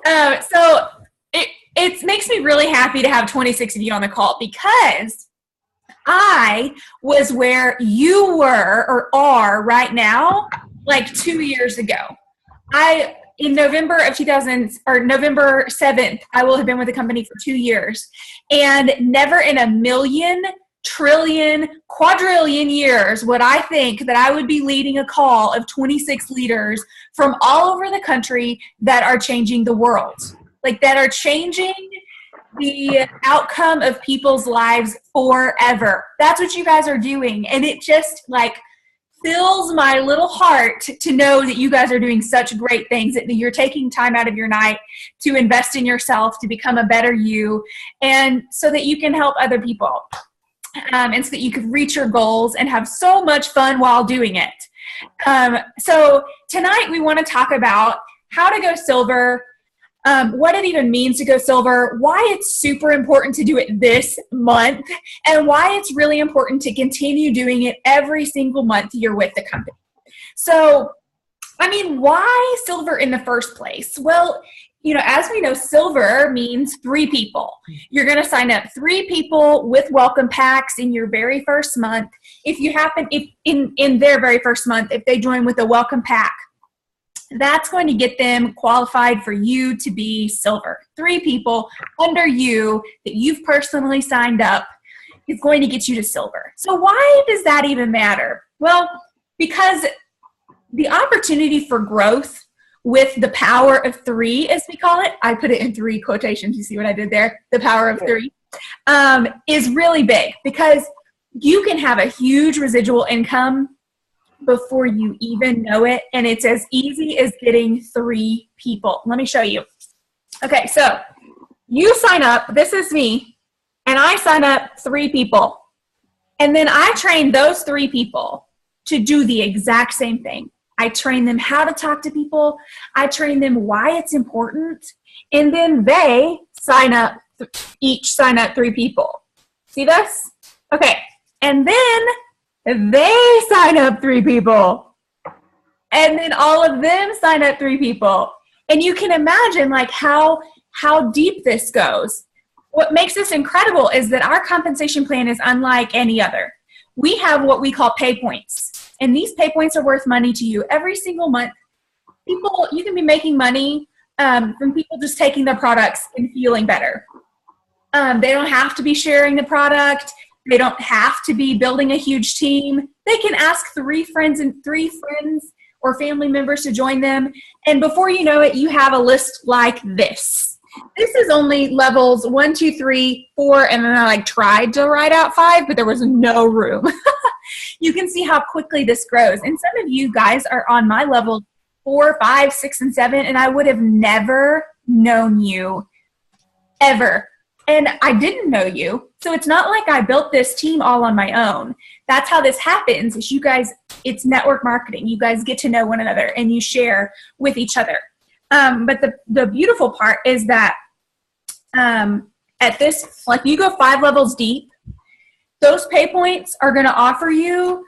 So it makes me really happy to have 26 of you on the call because I was where you were or are right now, like 2 years ago. In November of 2000 or November 7th, I will have been with the company for 2 years, and never in a million, trillion, quadrillion years would I think that I would be leading a call of 26 leaders from all over the country that are changing the world, like that are changing the outcome of people's lives forever. That's what you guys are doing. And it just like fills my little heart to know that you guys are doing such great things, that you're taking time out of your night to invest in yourself, to become a better you, and so that you can help other people. And so that you could reach your goals and have so much fun while doing it. So tonight we want to talk about how to go silver, what it even means to go silver, why it's super important to do it this month, and why it's really important to continue doing it every single month you're with the company. So, I mean, why silver in the first place? Well, you know, as we know, silver means 3 people. You're going to sign up 3 people with welcome packs in your very first month. If in their very first month, if they join with a welcome pack, that's going to get them qualified for you to be silver. 3 people under you that you've personally signed up is going to get you to silver. So why does that even matter? Well, because the opportunity for growth with the power of 3, as we call it, I put it in 3 quotations. You see what I did there? The power of 3 is really big, because you can have a huge residual income before you even know it, and it's as easy as getting 3 people. Let me show you. Okay, so you sign up, this is me, and I sign up 3 people, and then I train those 3 people to do the exact same thing. I train them how to talk to people, I train them why it's important, and then they each sign up 3 people. See this? Okay, and then they sign up 3 people, and then all of them sign up 3 people. And you can imagine like how deep this goes. What makes this incredible is that our compensation plan is unlike any other. We have what we call pay points, and these pay points are worth money to you every single month. You can be making money from people just taking their products and feeling better. They don't have to be sharing the product. They don't have to be building a huge team. They can ask 3 friends or family members to join them. And before you know it, you have a list like this. This is only levels 1, 2, 3, 4, and then I tried to write out 5, but there was no room. You can see how quickly this grows. And some of you guys are on my level 4, 5, 6, and 7, and I would have never known you ever. And I didn't know you. So it's not like I built this team all on my own. That's how this happens, is you guys, it's network marketing. You guys get to know one another and you share with each other. But the beautiful part is that at this, like you go 5 levels deep, those pay points are going to offer you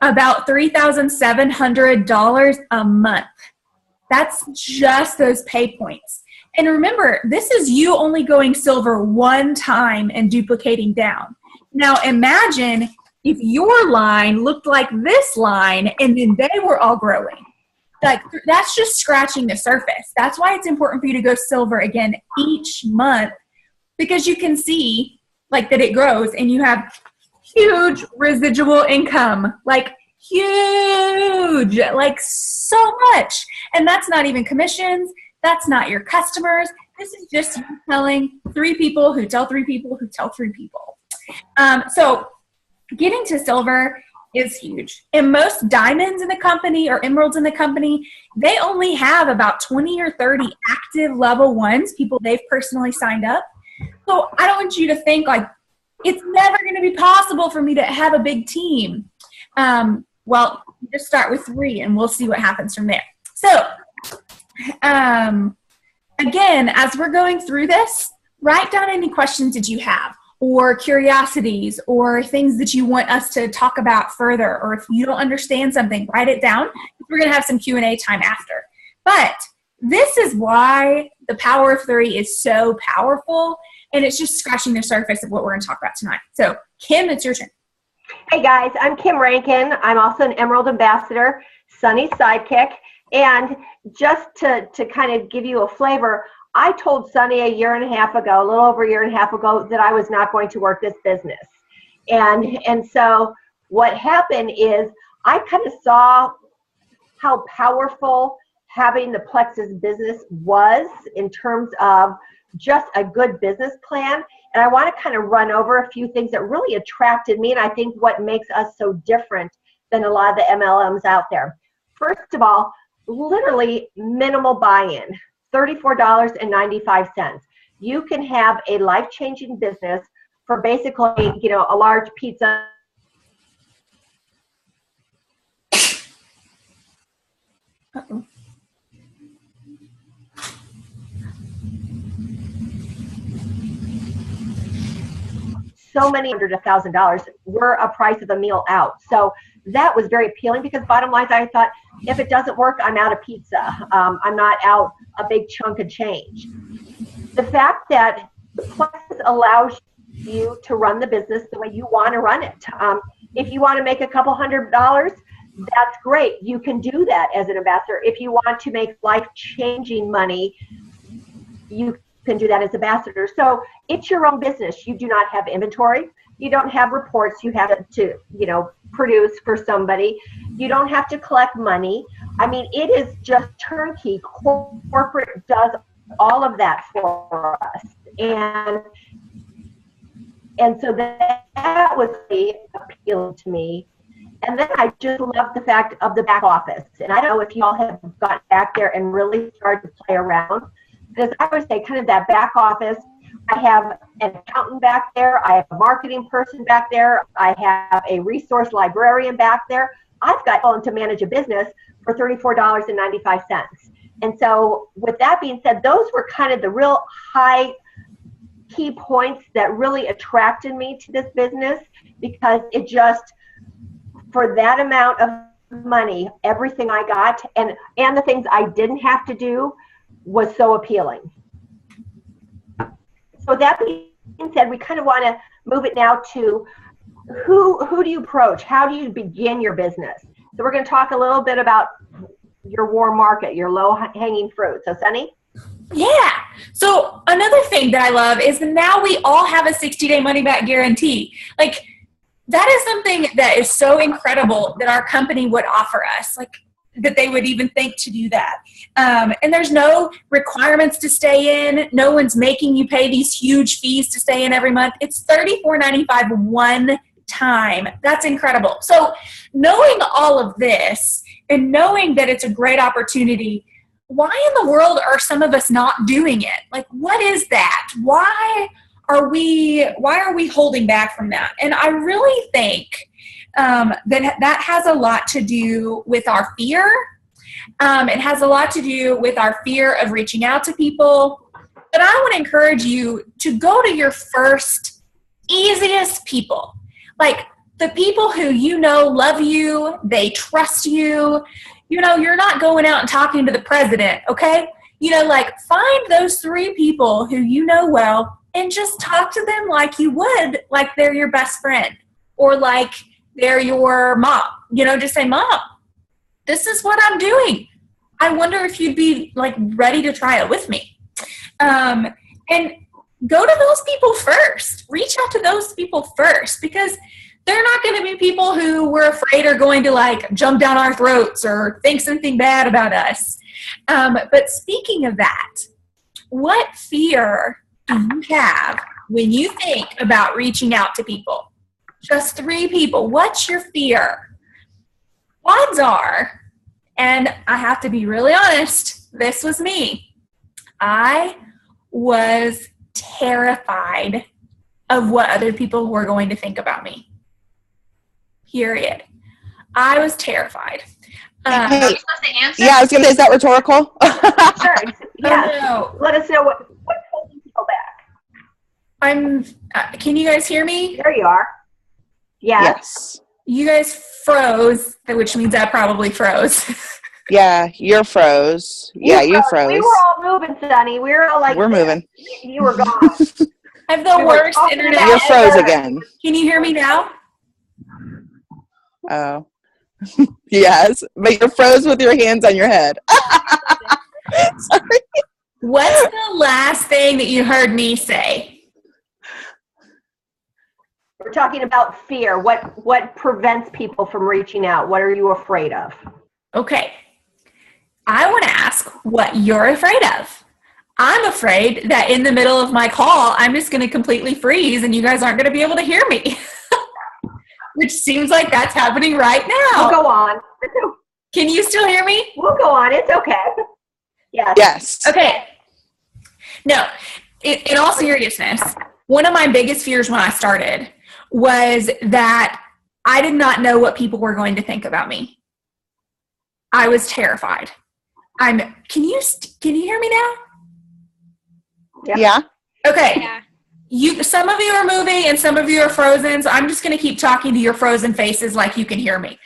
about $3,700 a month. That's just those pay points. And remember, this is you only going silver 1 time and duplicating down. Now imagine if your line looked like this line and then they were all growing. Like, that's just scratching the surface. That's why it's important for you to go silver again each month, because you can see like that it grows and you have huge residual income, like huge, like so much. And that's not even commissions. That's not your customers. This is just you telling 3 people who tell 3 people who tell 3 people. So getting to silver is huge. And most diamonds in the company or emeralds in the company, they only have about 20 or 30 active level 1s, people they've personally signed up. So I don't want you to think like, it's never going to be possible for me to have a big team. Well, just start with 3 and we'll see what happens from there. So again, as we're going through this, write down any questions that you have, or curiosities, or things that you want us to talk about further, or if you don't understand something, write it down. We're going to have some Q&A time after. But this is why the power of three is so powerful, and it's just scratching the surface of what we're going to talk about tonight. So, Kim, it's your turn. Hey guys, I'm Kim Rankin. I'm also an Emerald Ambassador, Sunny's sidekick. And just to kind of give you a flavor, I told Sunny a year and a half ago, a little over a year and a half ago, that I was not going to work this business. And so what happened is I kind of saw how powerful having the Plexus business was in terms of just a good business plan. And I want to kind of run over a few things that really attracted me, and I think what makes us so different than a lot of the MLMs out there. First of all, literally minimal buy-in, $34.95. You can have a life-changing business for basically, you know, a large pizza. Uh-oh. So many under $1,000 were a price of a meal out. So that was very appealing because bottom line, I thought, if it doesn't work, I'm out of pizza. I'm not out a big chunk of change. The fact that Plexus allows you to run the business the way you want to run it. If you want to make a couple $100, that's great. You can do that as an ambassador. If you want to make life-changing money, you can do that as ambassador. So it's your own business. You do not have inventory. You don't have reports you have to, you know, produce for somebody. You don't have to collect money. I mean, it is just turnkey. Corporate does all of that for us. And so that was really appealing to me. And then I just love the fact of the back office. And I don't know if you all have gotten back there and really started to play around. Because I would say kind of that back office, I have an accountant back there, I have a marketing person back there, I have a resource librarian back there. I've got someone to manage a business for $34.95. And so with that being said, those were kind of the real high key points that really attracted me to this business, because it just, for that amount of money, everything I got and the things I didn't have to do was so appealing. So that being said, we kind of want to move it now to who do you approach? How do you begin your business? So we're going to talk a little bit about your warm market, your low-hanging fruit. So Sunny? Yeah. So another thing that I love is now we all have a 60-day money-back guarantee. Like, that is something that is so incredible that our company would offer us. Like, that they would even think to do that. And there's no requirements to stay in. No one's making you pay these huge fees to stay in every month. It's $34.95 one time. That's incredible. So knowing all of this and knowing that it's a great opportunity, why in the world are some of us not doing it? Like, what is that? Why are we holding back from that? And I really think that has a lot to do with our fear. It has a lot to do with our fear of reaching out to people. But I want to encourage you to go to your first, easiest people. Like, the people who you know love you, they trust you. You know, you're not going out and talking to the president, okay? You know, like, find those 3 people who you know well and just talk to them like you would, like they're your best friend or like they're your mom. You know, just say, Mom, this is what I'm doing. I wonder if you'd be like ready to try it with me. And go to those people first. Reach out to those people first, because they're not going to be people who we're afraid are going to like jump down our throats or think something bad about us. But speaking of that, what fear do you have when you think about reaching out to people? Just 3 people. What's your fear? Odds are, and I have to be really honest, this was me. I was terrified of what other people were going to think about me. Period. I was terrified. Hey, Are you supposed to answer? yeah, I was going to say, is that rhetorical? Sure. Yeah. No. Let us know what's holding people back. Can you guys hear me? There you are. Yes. Yes. You guys froze, which means I probably froze. Yeah, you're froze. Yeah, you froze. We were all moving, Sunny. We were all like, we're moving. You were gone. I have the We were worst talking internet. about You're froze ever. again. Can you hear me now? Oh. Yes, but you're froze with your hands on your head. Sorry. What's the last thing that you heard me say? We're talking about fear. What prevents people from reaching out? What are you afraid of? Okay. I want to ask what you're afraid of. I'm afraid that in the middle of my call, I'm just going to completely freeze and you guys aren't going to be able to hear me. Which seems like that's happening right now. We'll go on. Can you still hear me? We'll go on. It's okay. Yes. Yes. Okay. No, in all seriousness, one of my biggest fears when I started was that I did not know what people were going to think about me. I was terrified. Can you hear me now? Yeah. Okay. Yeah. Some of you are moving and some of you are frozen, so I'm just going to keep talking to your frozen faces like you can hear me.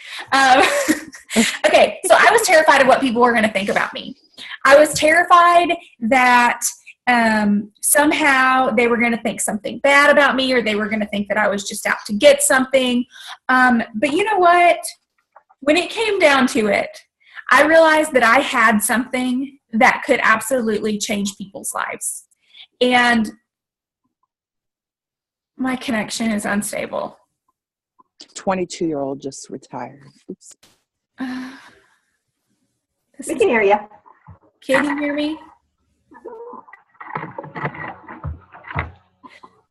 Okay, so I was terrified of what people were going to think about me. I was terrified that somehow they were going to think something bad about me, or they were going to think that I was just out to get something. But you know what? When it came down to it, I realized that I had something that could absolutely change people's lives. And my connection is unstable. 22-year-old just retired. Oops. We can hear you. Can you hear me?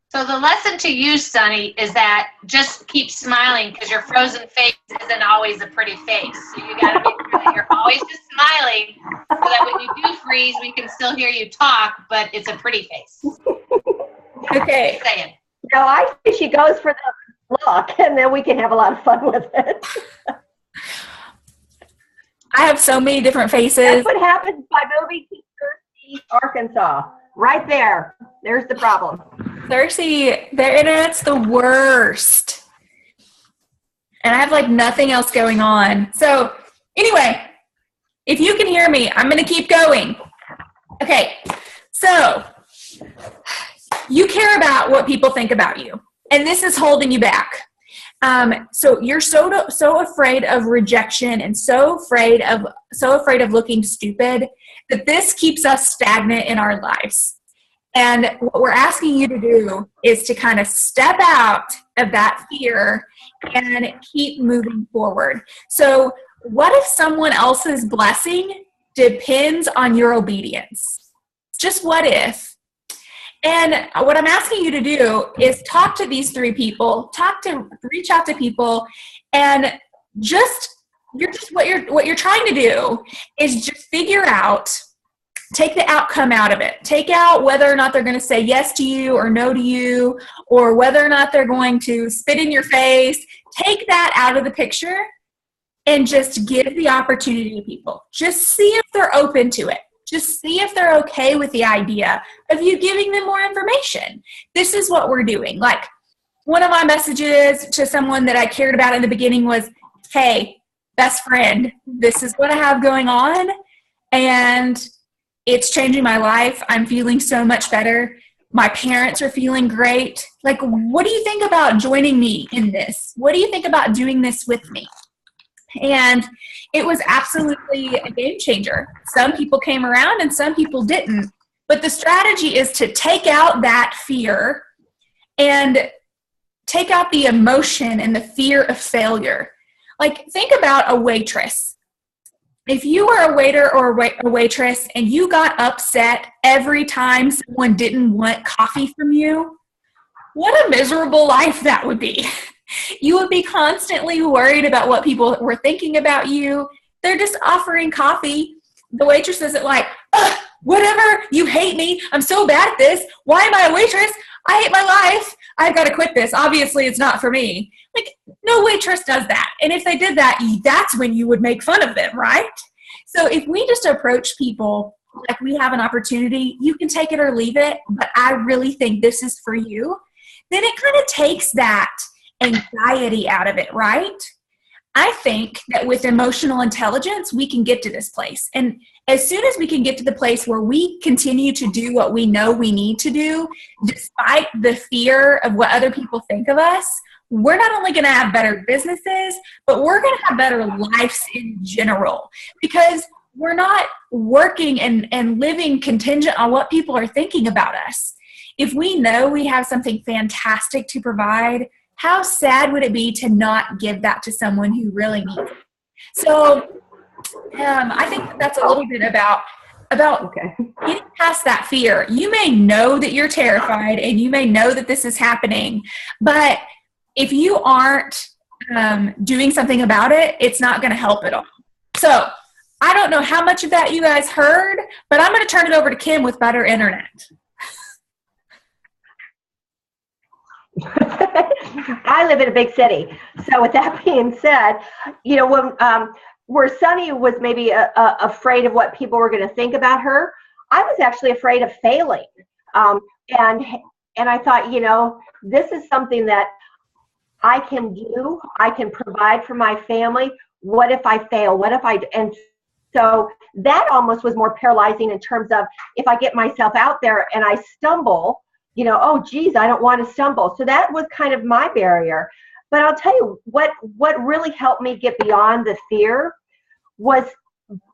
So the lesson to you, Sunny, is that just keep smiling because your frozen face isn't always a pretty face. So you got to make sure that you're always just smiling so that when you do freeze, we can still hear you talk, but it's a pretty face. Okay. Just saying. No, I think she goes for the look, and then we can have a lot of fun with it. I have so many different faces. That's what happens by moving to Searcy, Arkansas. Right there. There's the problem. Searcy, their internet's the worst. And I have like nothing else going on. So anyway, if you can hear me, I'm going to keep going. Okay, so you care about what people think about you. And this is holding you back. So you're so afraid of rejection and so afraid of looking stupid that this keeps us stagnant in our lives. And what we're asking you to do is to kind of step out of that fear and keep moving forward. So what if someone else's blessing depends on your obedience? Just what if? And what I'm asking you to do is talk to these three people, reach out to people, and what you're trying to do is just figure out, take the outcome out of it. Take out whether or not they're going to say yes to you or no to you, or whether or not they're going to spit in your face. Take that out of the picture and just give the opportunity to people. Just see if they're open to it. Just see if they're okay with the idea of you giving them more information. This is what we're doing. Like, one of my messages to someone that I cared about in the beginning was, hey, best friend, this is what I have going on, and it's changing my life. I'm feeling so much better. My parents are feeling great. Like, what do you think about joining me in this? What do you think about doing this with me? And it was absolutely a game changer. Some people came around and some people didn't. But the strategy is to take out that fear and take out the emotion and the fear of failure. Like, think about a waitress. If you were a waiter or a waitress and you got upset every time someone didn't want coffee from you, what a miserable life that would be. You would be constantly worried about what people were thinking about you. They're just offering coffee. The waitress isn't like, whatever, you hate me. I'm so bad at this. Why am I a waitress? I hate my life. I've got to quit this. Obviously, it's not for me. Like, no waitress does that. And if they did that, that's when you would make fun of them, right? So if we just approach people like we have an opportunity, you can take it or leave it, but I really think this is for you, then it kind of takes that anxiety out of it, right? I think that with emotional intelligence, we can get to this place. And as soon as we can get to the place where we continue to do what we know we need to do, despite the fear of what other people think of us, we're not only going to have better businesses, but we're going to have better lives in general, because we're not working and living contingent on what people are thinking about us. If we know we have something fantastic to provide, how sad would it be to not give that to someone who really needs it? So I think that's a little bit about getting past that fear. You may know that you're terrified and you may know that this is happening, but if you aren't doing something about it, it's not going to help at all. So I don't know how much of that you guys heard, but I'm going to turn it over to Kim with better internet. I live in a big city. So with that being said, you know, when where Sunny was maybe afraid of what people were going to think about her, I was actually afraid of failing. And I thought, you know, this is something that I can do. I can provide for my family. What if I fail? What if I, and so that almost was more paralyzing in terms of if I get myself out there and I stumble, you know, oh, geez, I don't want to stumble. So that was kind of my barrier. But I'll tell you what really helped me get beyond the fear was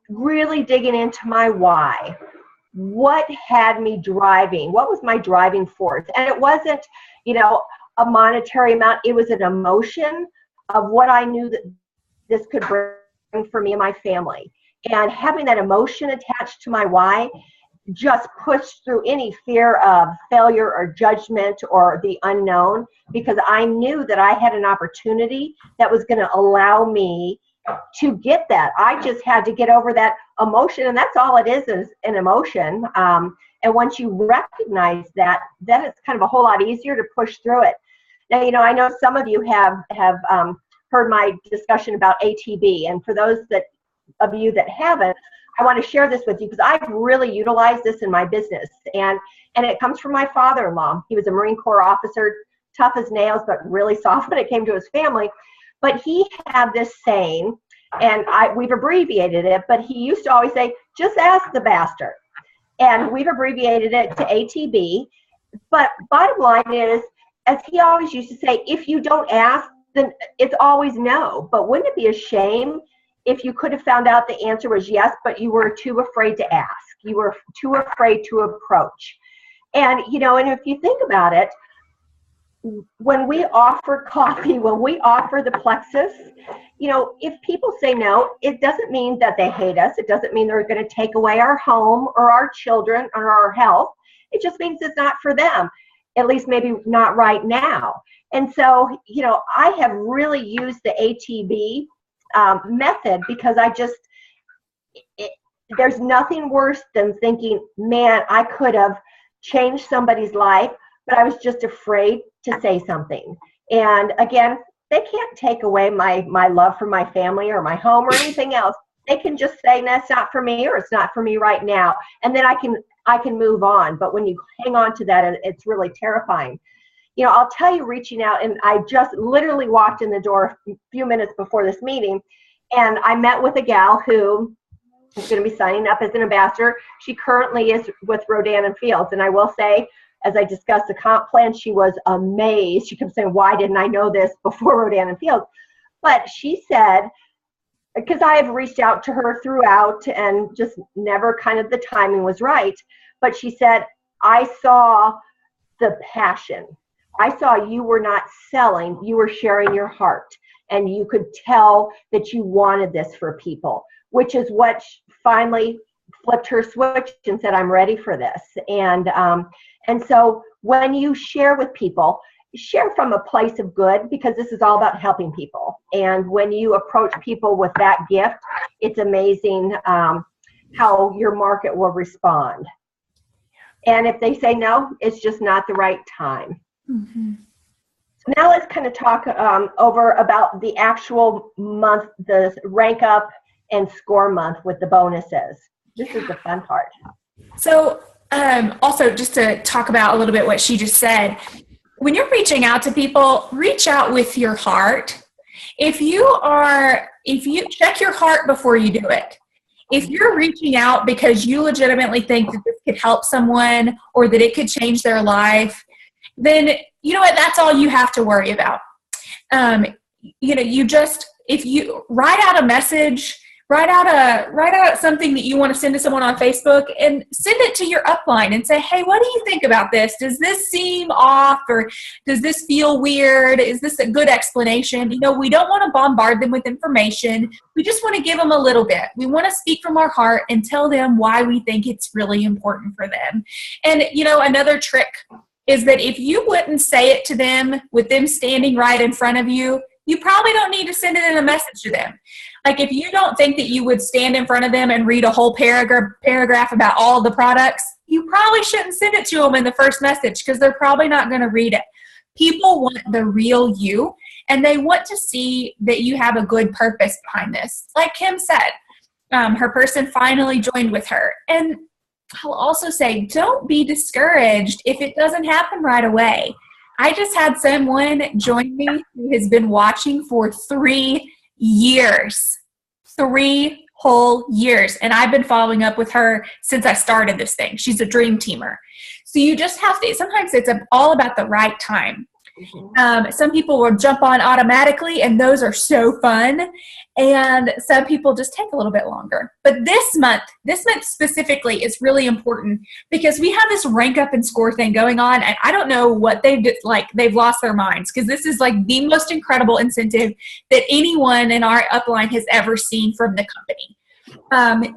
really digging into my why. What had me driving? What was my driving force? And it wasn't, you know, a monetary amount. It was an emotion of what I knew that this could bring for me and my family. And having that emotion attached to my why just pushed through any fear of failure or judgment or the unknown, because I knew that I had an opportunity that was going to allow me to get that. I just had to get over that emotion, and that's all it is an emotion. And once you recognize that, then it's kind of a whole lot easier to push through it. Now, you know, I know some of you have heard my discussion about ATB, and for those of you that haven't, I want to share this with you because I've really utilized this in my business, and it comes from my father-in-law. He was a Marine Corps officer, tough as nails, but really soft when it came to his family. But he had this saying, and we've abbreviated it, but he used to always say, just ask the bastard. And we've abbreviated it to ATB. But bottom line is, as he always used to say, if you don't ask, then it's always no. But wouldn't it be a shame if you could have found out the answer was yes, but you were too afraid to ask? You were too afraid to approach. And, you know, and if you think about it, when we offer coffee, when we offer the Plexus, you know, if people say no, it doesn't mean that they hate us. It doesn't mean they're going to take away our home or our children or our health. It just means it's not for them, at least maybe not right now. And so, you know, I have really used the ATB method because there's nothing worse than thinking, man, I could have changed somebody's life, but I was just afraid to say something. And again, they can't take away my love for my family or my home or anything else. They can just say, no, it's not for me, or it's not for me right now. And then I can move on. But when you hang on to that, it's really terrifying. You know, I'll tell you, reaching out, and I just literally walked in the door a few minutes before this meeting, and I met with a gal who is going to be signing up as an ambassador. She currently is with Rodan and Fields, and I will say, as I discussed the comp plan, she was amazed. She kept saying, why didn't I know this before Rodan and Fields? But she said, because I have reached out to her throughout and just never kind of the timing was right, but she said, I saw the passion. I saw you were not selling, you were sharing your heart, and you could tell that you wanted this for people, which is what finally flipped her switch and said, I'm ready for this. And so when you share with people, share from a place of good, because this is all about helping people. And when you approach people with that gift, it's amazing how your market will respond. And if they say no, it's just not the right time. Mm-hmm. So now let's kind of talk over about the actual month, the rank up and score month with the bonuses. This is the fun part. So also just to talk about a little bit what she just said, when you're reaching out to people, reach out with your heart. if you check your heart before you do it. If you're reaching out because you legitimately think that this could help someone or that it could change their life, then you know what, that's all you have to worry about. If you write out a message, write out something that you want to send to someone on Facebook and send it to your upline and say, hey, what do you think about this? Does this seem off, or does this feel weird? Is this a good explanation? We don't want to bombard them with information. We just want to give them a little bit. We want to speak from our heart and tell them why we think it's really important for them. And, another trick is that if you wouldn't say it to them with them standing right in front of you, you probably don't need to send it in a message to them. Like if you don't think that you would stand in front of them and read a whole paragraph about all the products, you probably shouldn't send it to them in the first message because they're probably not going to read it. People want the real you, and they want to see that you have a good purpose behind this. Like Kim said, her person finally joined with her. And I'll also say, don't be discouraged if it doesn't happen right away. I just had someone join me who has been watching for 3 years. 3 whole years. And I've been following up with her since I started this thing. She's a dream teamer. So you just have to, sometimes it's all about the right time. Some people will jump on automatically, and those are so fun. And some people just take a little bit longer. But this month specifically is really important because we have this rank up and score thing going on. And I don't know what they've lost their minds, because this is like the most incredible incentive that anyone in our upline has ever seen from the company.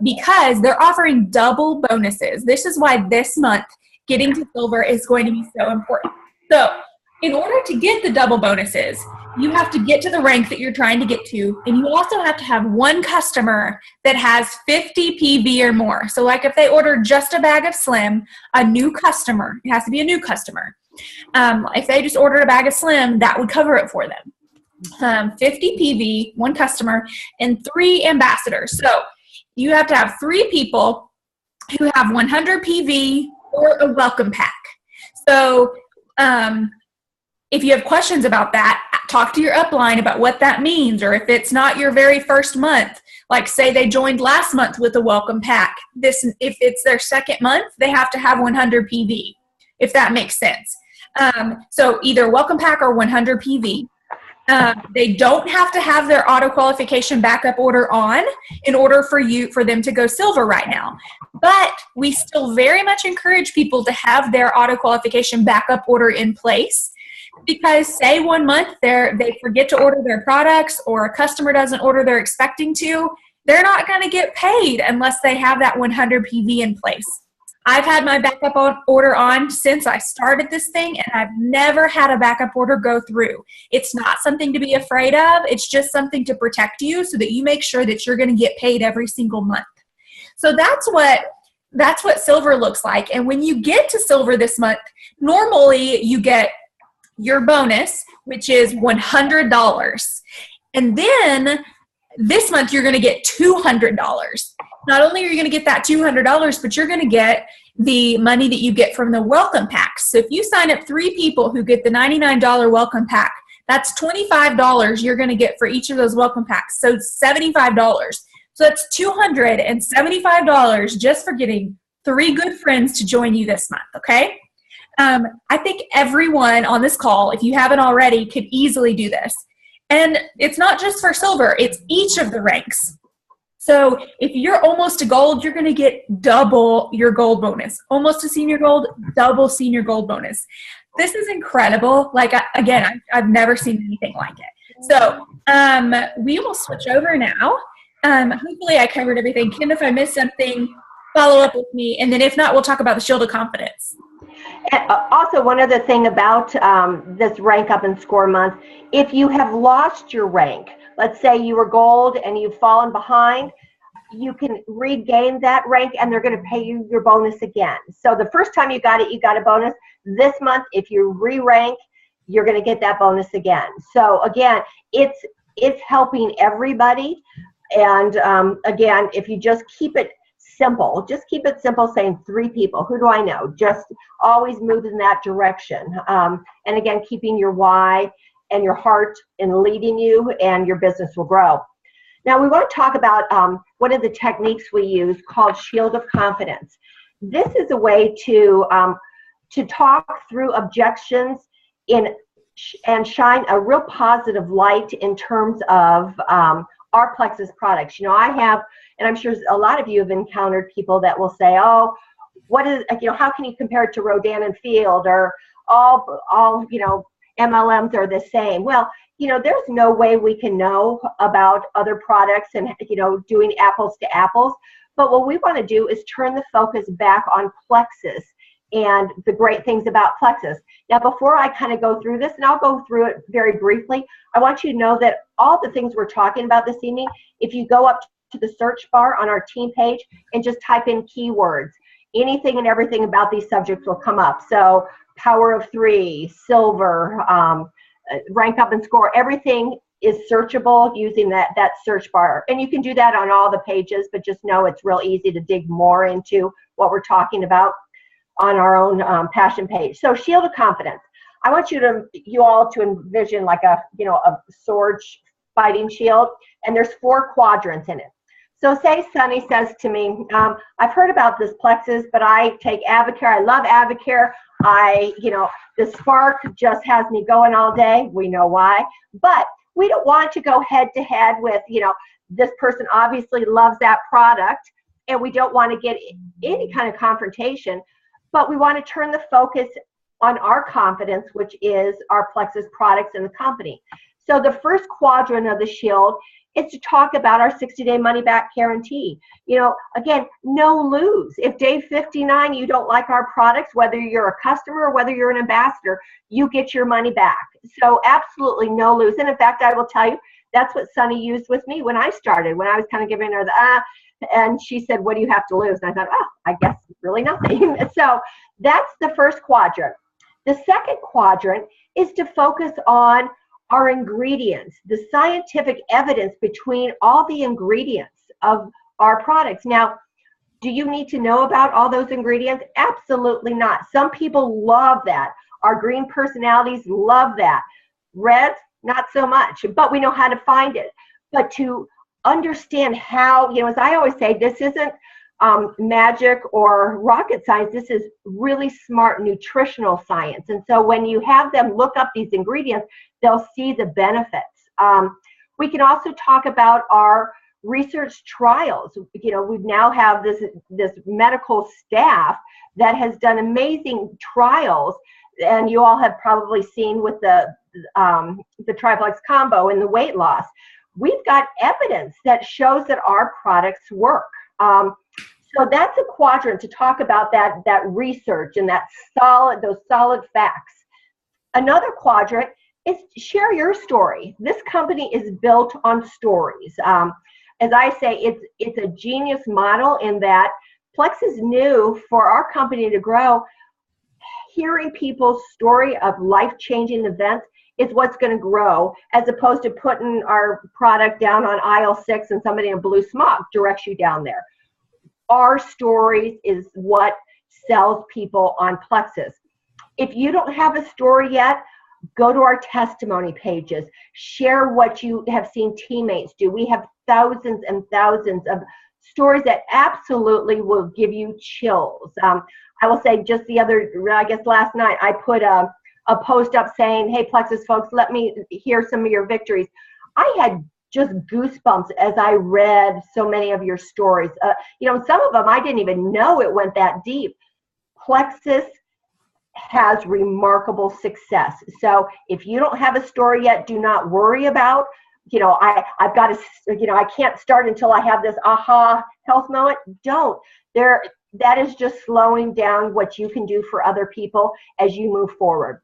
Because they're offering double bonuses. This is why this month getting to silver is going to be so important. So in order to get the double bonuses, you have to get to the rank that you're trying to get to, and you also have to have one customer that has 50 PV or more. So like if they order just a bag of Slim, a new customer, it has to be a new customer. If they just ordered a bag of Slim, that would cover it for them. 50 PV, one customer, and 3 ambassadors. So you have to have 3 people who have 100 PV or a welcome pack. So if you have questions about that, talk to your upline about what that means, or if it's not your very first month, like say they joined last month with a welcome pack. If it's their second month, they have to have 100 PV, if that makes sense. So either welcome pack or 100 PV. They don't have to have their auto qualification backup order on in order for them to go silver right now. But we still very much encourage people to have their auto qualification backup order in place. Because say 1 month they forget to order their products, or a customer doesn't order they're expecting to, they're not going to get paid unless they have that 100 PV in place. I've had my backup order on since I started this thing, and I've never had a backup order go through. It's not something to be afraid of. It's just something to protect you so that you make sure that you're going to get paid every single month. So that's what silver looks like. And when you get to silver this month, normally you get your bonus, which is $100. And then this month you're going to get $200. Not only are you going to get that $200, but you're going to get the money that you get from the welcome packs. So if you sign up 3 people who get the $99 welcome pack, that's $25 you're going to get for each of those welcome packs. So $75. So that's $275 just for getting 3 good friends to join you this month, okay? I think everyone on this call, if you haven't already, could easily do this. And it's not just for silver, it's each of the ranks. So if you're almost to gold, you're going to get double your gold bonus. Almost to senior gold, double senior gold bonus. This is incredible. Like, I've never seen anything like it. So we will switch over now. Hopefully I covered everything. Kim, if I missed something, follow up with me. And then if not, we'll talk about the Shield of Confidence. And also, one other thing about this rank up and score month, if you have lost your rank, let's say you were gold and you've fallen behind, you can regain that rank and they're going to pay you your bonus again. So the first time you got it, you got a bonus. This month, if you re-rank, you're going to get that bonus again. So again, it's helping everybody. And again, if you just keep it simple, saying 3 people, who do I know? Just always move in that direction. And again, keeping your why and your heart in leading you, and your business will grow. Now, we want to talk about one of the techniques we use called Shield of Confidence. This is a way to talk through objections and shine a real positive light in terms of our Plexus products. You know, I have, and I'm sure a lot of you have encountered people that will say, oh, what is, you know, how can you compare it to Rodan and Field, or all you know, MLMs are the same? Well, you know, there's no way we can know about other products and, you know, doing apples to apples. But what we want to do is turn the focus back on Plexus and the great things about Plexus. Now, before I kind of go through this, and I'll go through it very briefly, I want you to know that all the things we're talking about this evening, if you go up to the search bar on our team page and just type in keywords, anything and everything about these subjects will come up. So Power of Three, Silver, Rank Up and Score, everything is searchable using that search bar. And you can do that on all the pages, but just know it's real easy to dig more into what we're talking about on our own passion page. So Shield of Confidence. I want you all to envision like a sword fighting shield, and there's 4 quadrants in it. So say Sunny says to me, I've heard about this Plexus, but I take Avocare. I love Avocare. The Spark just has me going all day. We know why. But we don't want to go head to head with, this person obviously loves that product, and we don't want to get any kind of confrontation, but we want to turn the focus on our confidence, which is our Plexus products and the company. So the first quadrant of the shield is to talk about our 60-day money-back guarantee. Again, no lose. If day 59 you don't like our products, whether you're a customer or whether you're an ambassador, you get your money back. So absolutely no lose. And in fact, I will tell you, that's what Sunny used with me when I started, when I was kind of giving her the and she said, what do you have to lose? And I thought, oh, I guess really nothing. So that's the first quadrant. The second quadrant is to focus on our ingredients, the scientific evidence between all the ingredients of our products. Now, do you need to know about all those ingredients? Absolutely not. Some people love that. Our green personalities love that. Red, not so much, but we know how to find it. But to understand how, as I always say, this isn't magic or rocket science. This is really smart nutritional science. And so when you have them look up these ingredients, they'll see the benefits. We can also talk about our research trials. We now have this medical staff that has done amazing trials, and you all have probably seen with the Triplex combo and the weight loss. We've got evidence that shows that our products work. So that's a quadrant to talk about that research and those solid facts. Another quadrant is share your story. This company is built on stories. As I say, it's a genius model in that Plexus knew for our company to grow, hearing people's story of life-changing events is what's going to grow, as opposed to putting our product down on aisle 6 and somebody in blue smock directs you down there. Our stories is what sells people on Plexus. If you don't have a story yet, go to our testimony pages. Share what you have seen teammates do. We have thousands and thousands of stories that absolutely will give you chills. I will say just last night, I put a post up saying, hey, Plexus folks, let me hear some of your victories. I had just goosebumps as I read so many of your stories. Some of them I didn't even know it went that deep. Plexus has remarkable success. So if you don't have a story yet, do not worry about, I've got to, I can't start until I have this aha health moment. Don't. That is just slowing down what you can do for other people as you move forward.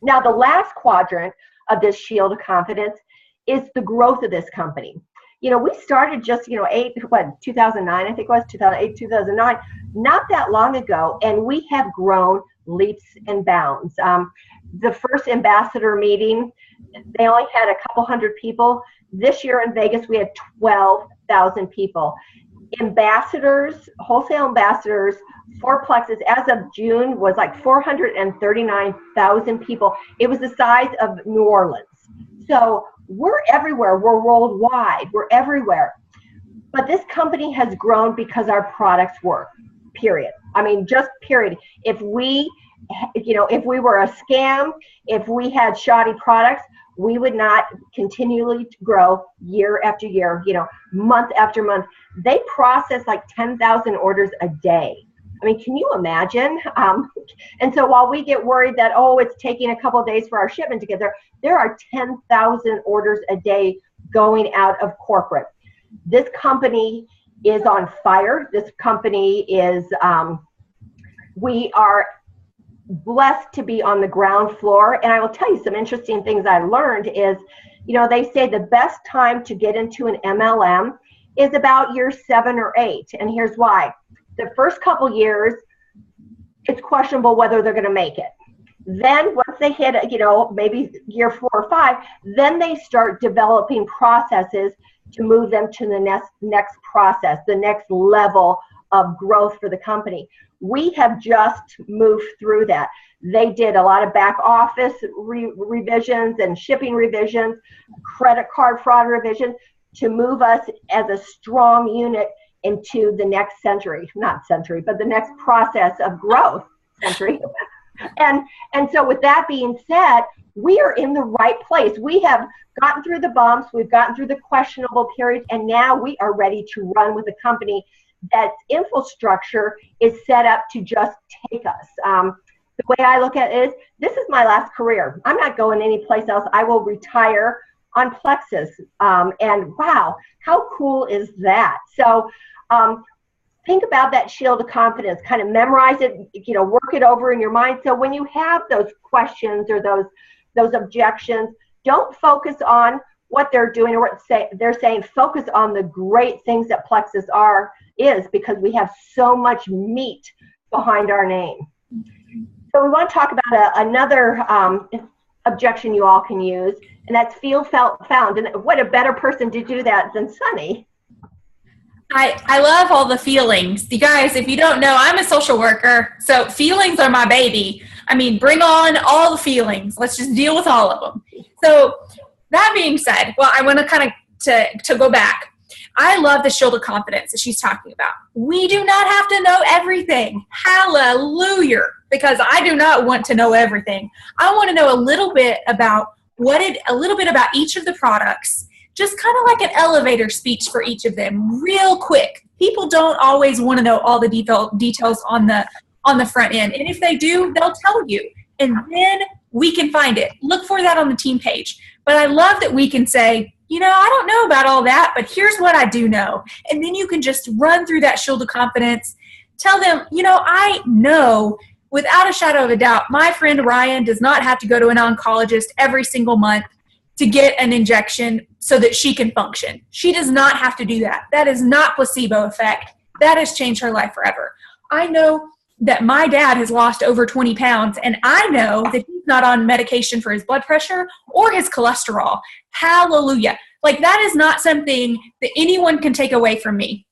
Now, the last quadrant of this shield of confidence is the growth of this company. We started just, 2009, I think it was 2008, 2009, not that long ago, and we have grown leaps and bounds. The first ambassador meeting, they only had a couple hundred people. This year in Vegas, we had 12,000 people. ambassadors, wholesale ambassadors for Plexus as of June was like 439,000 people. It was the size of New Orleans. So we're everywhere. We're worldwide. We're everywhere. But this company has grown because our products work, period. I mean, just period. If we were a scam, if we had shoddy products, we would not continually grow year after year, month after month. They process like 10,000 orders a day. I mean, can you imagine? And so while we get worried that, it's taking a couple of days for our shipment to get there are 10,000 orders a day going out of corporate. This company is on fire. This company is, we are blessed to be on the ground floor. And I will tell you some interesting things I learned is, they say the best time to get into an MLM is about year 7 or 8. And here's why. The first couple years, it's questionable whether they're going to make it. Then once they hit, maybe year 4 or 5, then they start developing processes to move them to the next process, the next level of growth for the company. We have just moved through that. They did a lot of back office revisions and shipping revisions, credit card fraud revisions to move us as a strong unit into the next but the next process of growth century. And so with that being said, we are in the right place. We have gotten through the bumps, we've gotten through the questionable periods, and now we are ready to run with a company that infrastructure is set up to just take us. The way I look at it is, this is my last career. I'm not going anyplace else. I will retire on Plexus. And wow, how cool is that? So think about that shield of confidence, kind of memorize it, work it over in your mind. So when you have those questions or those objections, don't focus on what they're doing or what they're saying. Focus on the great things that Plexus is, because we have so much meat behind our name. So we want to talk about another objection you all can use, and that's feel, felt, found. And what a better person to do that than Sunny. I love all the feelings. You guys, if you don't know, I'm a social worker, so feelings are my baby. I mean, bring on all the feelings. Let's just deal with all of them. So that being said, well, I want to kind of to go back. I love the shield of confidence that she's talking about. We do not have to know everything. Hallelujah. Because I do not want to know everything. I want to know a little bit about each of the products. Just kind of like an elevator speech for each of them, real quick. People don't always want to know all the details on the front end. And if they do, they'll tell you. And then we can find it. Look for that on the team page. But I love that we can say, I don't know about all that, but here's what I do know. And then you can just run through that shield of confidence. Tell them, I know without a shadow of a doubt, my friend Ryan does not have to go to an oncologist every single month to get an injection so that she can function. She does not have to do that. That is not placebo effect. That has changed her life forever. I know that my dad has lost over 20 pounds, and I know that he's not on medication for his blood pressure or his cholesterol. Hallelujah. Like, that is not something that anyone can take away from me.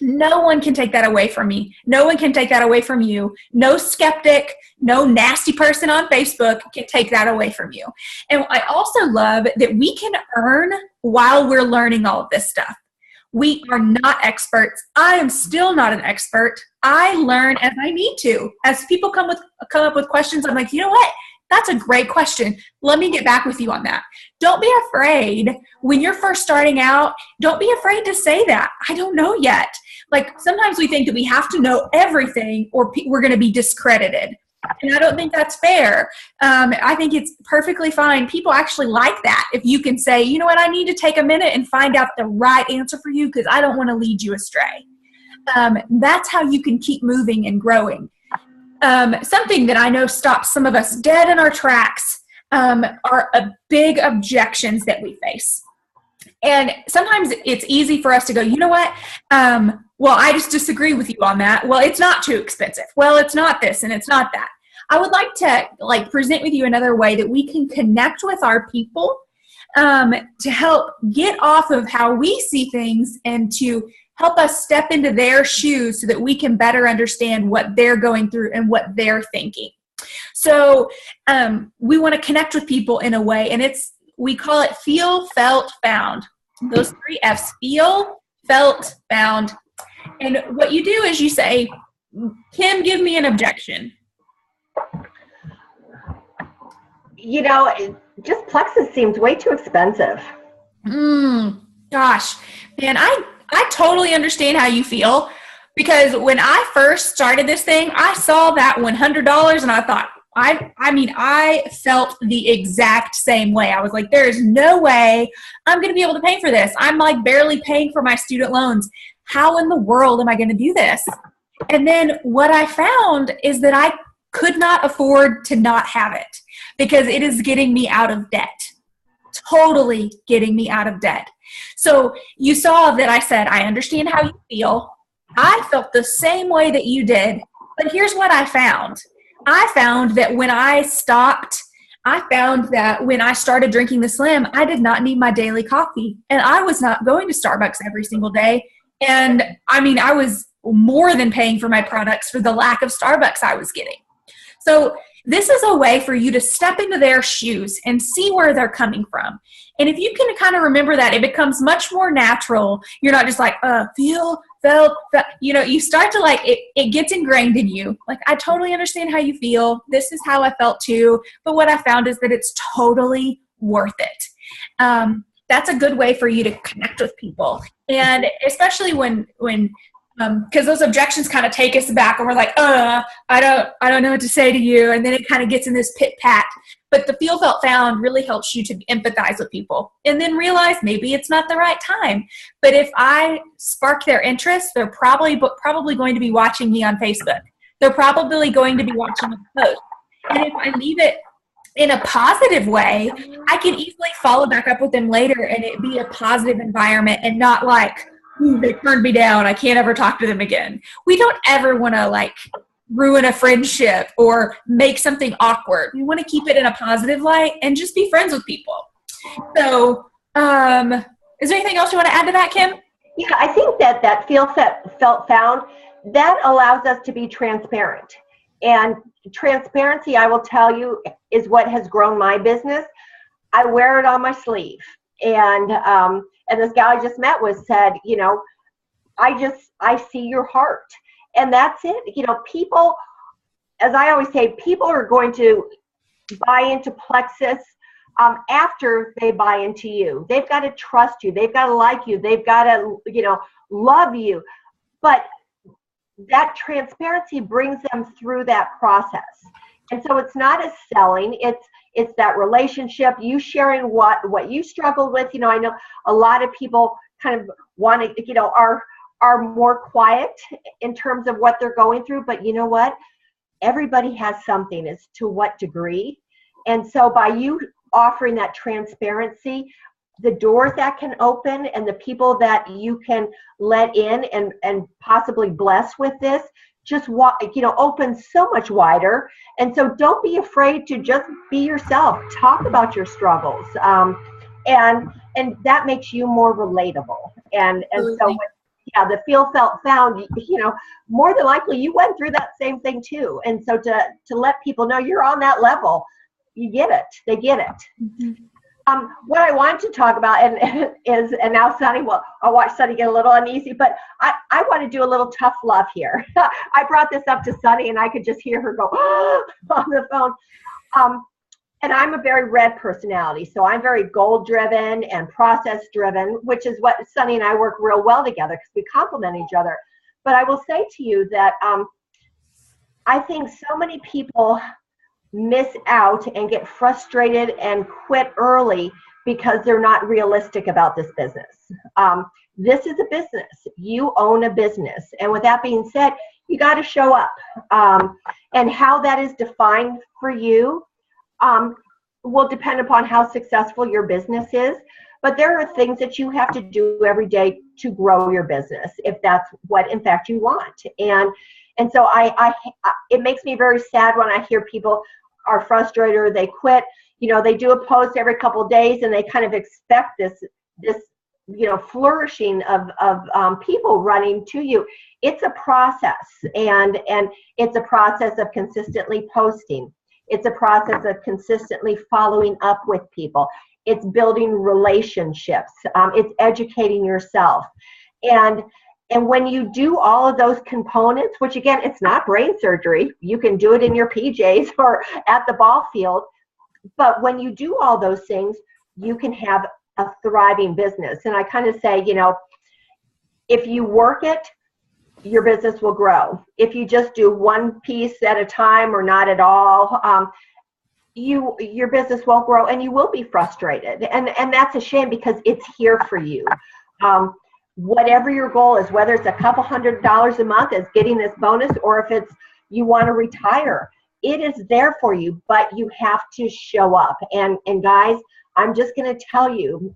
No one can take that away from me. No one can take that away from you. No skeptic, no nasty person on Facebook can take that away from you. And I also love that we can earn while we're learning all of this stuff. We are not experts. I am still not an expert. I learn as I need to. As people come up with questions, I'm like, you know what? That's a great question. Let me get back with you on that. Don't be afraid when you're first starting out. Don't be afraid to say that. I don't know yet. Like, sometimes we think that we have to know everything or we're going to be discredited. And I don't think that's fair. I think it's perfectly fine. People actually like that. If you can say, you know what, I need to take a minute and find out the right answer for you because I don't want to lead you astray. That's how you can keep moving and growing. Something that I know stops some of us dead in our tracks are big objections that we face. And sometimes it's easy for us to go, you know what? Well, I just disagree with you on that. Well, it's not too expensive. Well, it's not this and it's not that. I would like to present with you another way that we can connect with our people to help get off of how we see things and to help us step into their shoes so that we can better understand what they're going through and what they're thinking. So we want to connect with people in a way, and we call it feel, felt, found. Those 3 F's: feel, felt, found. And what you do is you say, Kim, give me an objection. You know, just Plexus seems way too expensive. Gosh, man, I totally understand how you feel, because when I first started this thing, I saw that $100 and I thought, I felt the exact same way. I was like, there is no way I'm going to be able to pay for this. I'm like barely paying for my student loans. How in the world am I going to do this? And then what I found is that I could not afford to not have it, because it is getting me out of debt. Totally getting me out of debt. So you saw that I said, I understand how you feel. I felt the same way that you did. But here's what I found. I found that when I started drinking the Slim, I did not need my daily coffee. And I was not going to Starbucks every single day. And I was more than paying for my products for the lack of Starbucks I was getting. So this is a way for you to step into their shoes and see where they're coming from. And if you can kind of remember that, it becomes much more natural. You're not just like, feel, felt, you start to it gets ingrained in you. Like, I totally understand how you feel. This is how I felt too. But what I found is that it's totally worth it. That's a good way for you to connect with people. And especially when because those objections kind of take us back and we're like, I don't know what to say to you. And then it kind of gets in this pit pat. But the feel, felt, found really helps you to empathize with people and then realize maybe it's not the right time. But if I spark their interest, they're probably going to be watching me on Facebook. They're probably going to be watching a post. And if I leave it in a positive way, I can easily follow back up with them later and it be a positive environment and not like, they turned me down, I can't ever talk to them again. We don't ever want to ruin a friendship or make something awkward. We want to keep it in a positive light and just be friends with people. So is there anything else you want to add to that, Kim? Yeah, I think that feel, felt, found, that allows us to be transparent. And transparency, I will tell you, is what has grown my business. I wear it on my sleeve. And this gal I just met said, I see your heart. And that's it. People, as I always say, people are going to buy into Plexus after they buy into you. They've got to trust you. They've got to like you. They've got to, love you. But that transparency brings them through that process. And so it's not a selling, it's that relationship, you sharing what you struggled with. I know a lot of people kind of want to, are more quiet in terms of what they're going through, but you know what? Everybody has something, as to what degree. And so by you offering that transparency, the doors that can open and the people that you can let in and possibly bless with this just open so much wider. And so don't be afraid to just be yourself. Talk about your struggles, and that makes you more relatable. And so the feel, felt, found, more than likely you went through that same thing too. And so to let people know you're on that level, you get it. They get it. Mm-hmm. What I wanted to talk about is now Sunny, I'll watch Sunny get a little uneasy, but I want to do a little tough love here. I brought this up to Sunny and I could just hear her go on the phone. And I'm a very red personality, so I'm very goal driven and process driven, which is what Sunny and I work real well together because we complement each other. But I will say to you that I think so many people miss out and get frustrated and quit early because they're not realistic about this business. This is a business. You own a business. And with that being said, you got to show up. And how that is defined for you will depend upon how successful your business is. But there are things that you have to do every day to grow your business, if that's what, in fact, you want. And so it makes me very sad when I hear people are frustrated or they quit. They do a post every couple of days and they kind of expect this flourishing of people running to you. It's a process, and it's a process of consistently posting. It's a process of consistently following up with people. It's building relationships. It's educating yourself. And when you do all of those components, which again, it's not brain surgery. You can do it in your PJs or at the ball field. But when you do all those things, you can have a thriving business. And I kind of say, if you work it, your business will grow. If you just do one piece at a time or not at all, your business won't grow, and you will be frustrated. And that's a shame, because it's here for you. Whatever your goal is, whether it's a couple $100 a month as getting this bonus, or if it's you want to retire, it is there for you, but you have to show up. And guys, I'm just going to tell you,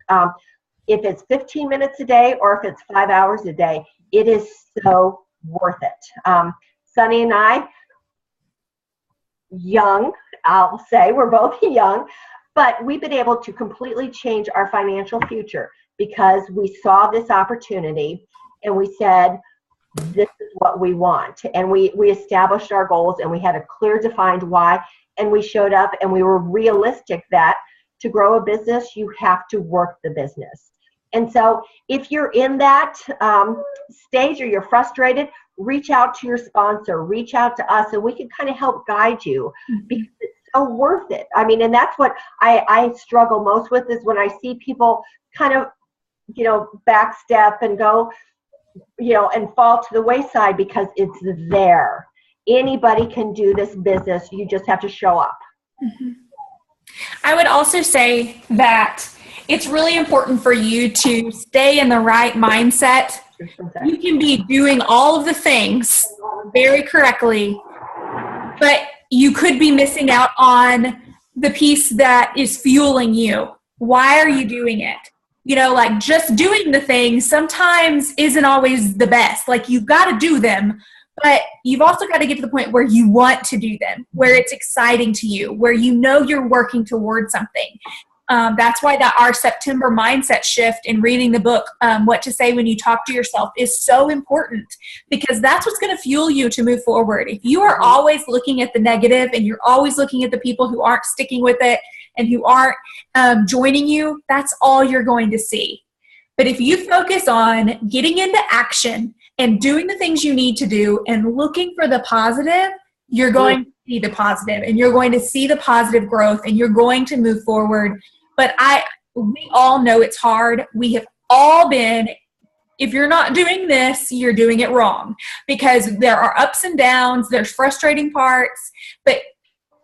if it's 15 minutes a day or if it's 5 hours a day, it is so worth it. Sunny and I, young, I'll say we're both young, but we've been able to completely change our financial future because we saw this opportunity and we said, this is what we want. And we established our goals, and we had a clear defined why, and we showed up, and we were realistic that to grow a business, you have to work the business. And so if you're in that stage or you're frustrated, reach out to your sponsor, reach out to us, and we can kind of help guide you, because it's so worth it. I mean, and that's what I struggle most with, is when I see people kind of, backstep and go, and fall to the wayside, because it's there. Anybody can do this business. You just have to show up. Mm-hmm. I would also say that it's really important for you to stay in the right mindset. You can be doing all of the things very correctly, but you could be missing out on the piece that is fueling you. Why are you doing it? Just doing the things sometimes isn't always the best. You've got to do them, but you've also got to get to the point where you want to do them, where it's exciting to you, where you're working towards something. That's why our September mindset shift in reading the book, What to Say When You Talk to Yourself, is so important, because that's what's going to fuel you to move forward. If you are always looking at the negative and you're always looking at the people who aren't sticking with it and who aren't joining you, that's all you're going to see. But if you focus on getting into action and doing the things you need to do and looking for the positive, you're going to see the positive, and you're going to see the positive growth, and you're going to move forward. But we all know it's hard. We have all been, if you're not doing this, you're doing it wrong, because there are ups and downs, there's frustrating parts, but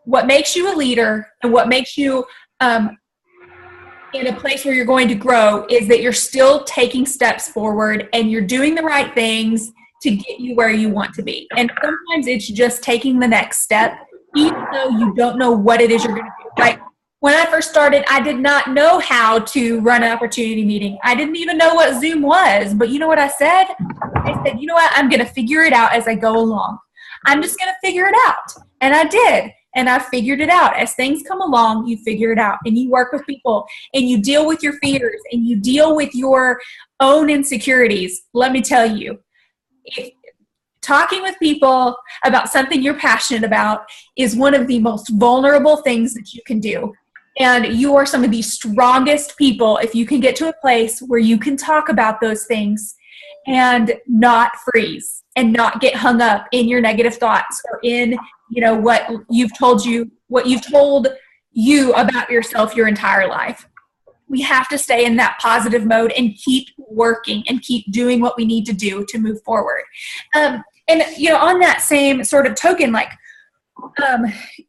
what makes you a leader and what makes you in a place where you're going to grow is that you're still taking steps forward and you're doing the right things to get you where you want to be. And sometimes it's just taking the next step, even though you don't know what it is you're going to do. When I first started, I did not know how to run an opportunity meeting. I didn't even know what Zoom was. But you know what I said? I said, you know what? I'm going to figure it out as I go along. I'm just going to figure it out. And I did. And I figured it out. As things come along, you figure it out. And you work with people. And you deal with your fears. And you deal with your own insecurities. Let me tell you, talking with people about something you're passionate about is one of the most vulnerable things that you can do. And you are some of the strongest people if you can get to a place where you can talk about those things and not freeze and not get hung up in your negative thoughts or in, what you've told you about yourself your entire life. We have to stay in that positive mode and keep working and keep doing what we need to do to move forward. And on that same sort of token,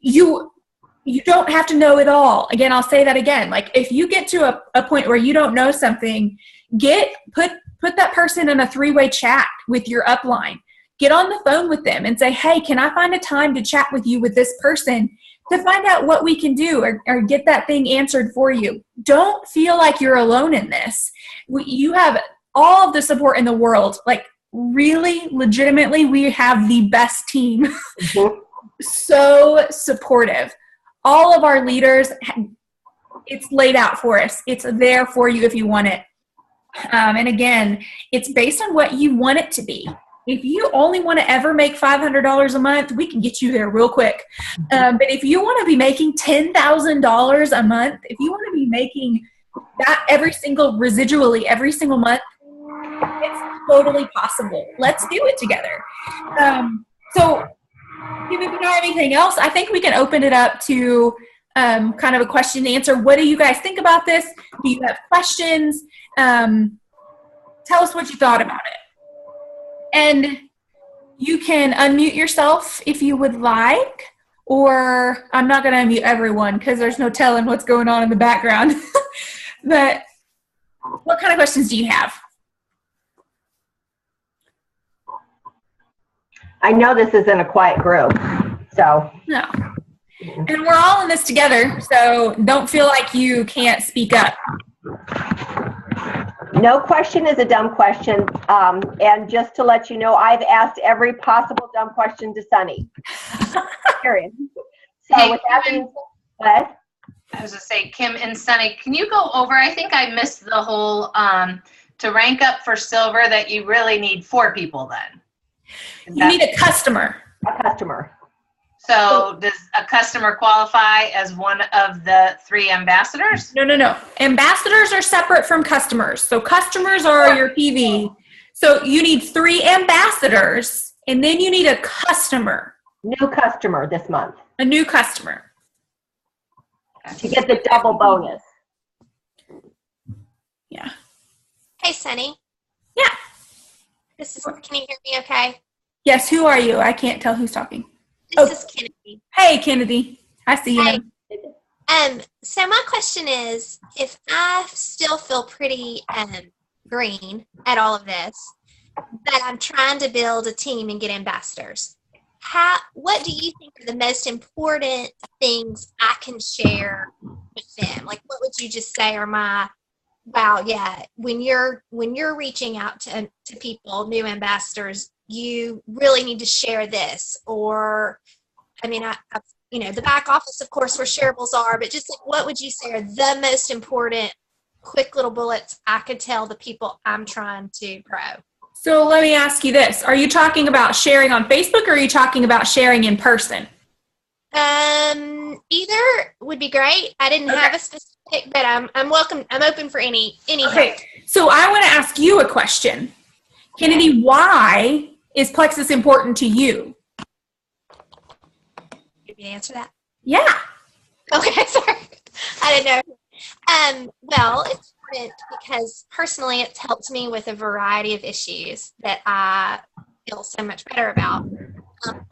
you don't have to know it all. Again, I'll say that again. If you get to a point where you don't know something, put that person in a 3-way chat with your upline. Get on the phone with them and say, hey, can I find a time to chat with you with this person to find out what we can do or get that thing answered for you? Don't feel like you're alone in this. You have all of the support in the world. Really, legitimately, we have the best team. Mm-hmm. So supportive. All of our leaders, it's laid out for us. It's there for you if you want it. And again, it's based on what you want it to be. If you only want to ever make $500 a month, we can get you there real quick. But if you want to be making $10,000 a month, if you want to be making that residually every single month, it's totally possible. Let's do it together. So if you don't have anything else, I think we can open it up to kind of a question and answer. What do you guys think about this? Do you have questions? Tell us what you thought about it. And you can unmute yourself if you would like, or I'm not going to unmute everyone because there's no telling what's going on in the background. But what kind of questions do you have? I know this isn't a quiet group, so. No. And we're all in this together, so don't feel like you can't speak up. No question is a dumb question. And just to let you know, I've asked every possible dumb question to Sunny. Period. So Hey, with that being said, I was going to say, Kim and Sunny, can you go over, I think I missed the whole, to rank up for silver, that you really need 4 people then. You need a customer. a customer. So does a customer qualify as one of the 3 ambassadors? No. Ambassadors are separate from customers. So customers are your PV. So you need 3 ambassadors, and then you need a customer. New customer this month. A new customer. To get the double bonus. Yeah. Hey, Sunny. Yeah. Can you hear me okay? Yes, who are you? I can't tell who's talking. This is Kennedy. Hey, Kennedy. I see you. Hey. So my question is, if I still feel pretty green at all of this, but I'm trying to build a team and get ambassadors, what do you think are the most important things I can share with them? Like, what would you just say are my, wow, yeah, when you're reaching out to people, new ambassadors, you really need to share this? Or, I mean, the back office, of course, where shareables are, but just like, what would you say are the most important quick little bullets I could tell the people I'm trying to grow? So let me ask you this. Are you talking about sharing on Facebook, or are you talking about sharing in person? Either would be great. I didn't have a specific, but I'm welcome. I'm open for any Okay. help. So I want to ask you a question. Kennedy, why is Plexus important to you? You can answer that. Yeah. Okay, sorry. I didn't know. Well, it's important because personally it's helped me with a variety of issues that I feel so much better about.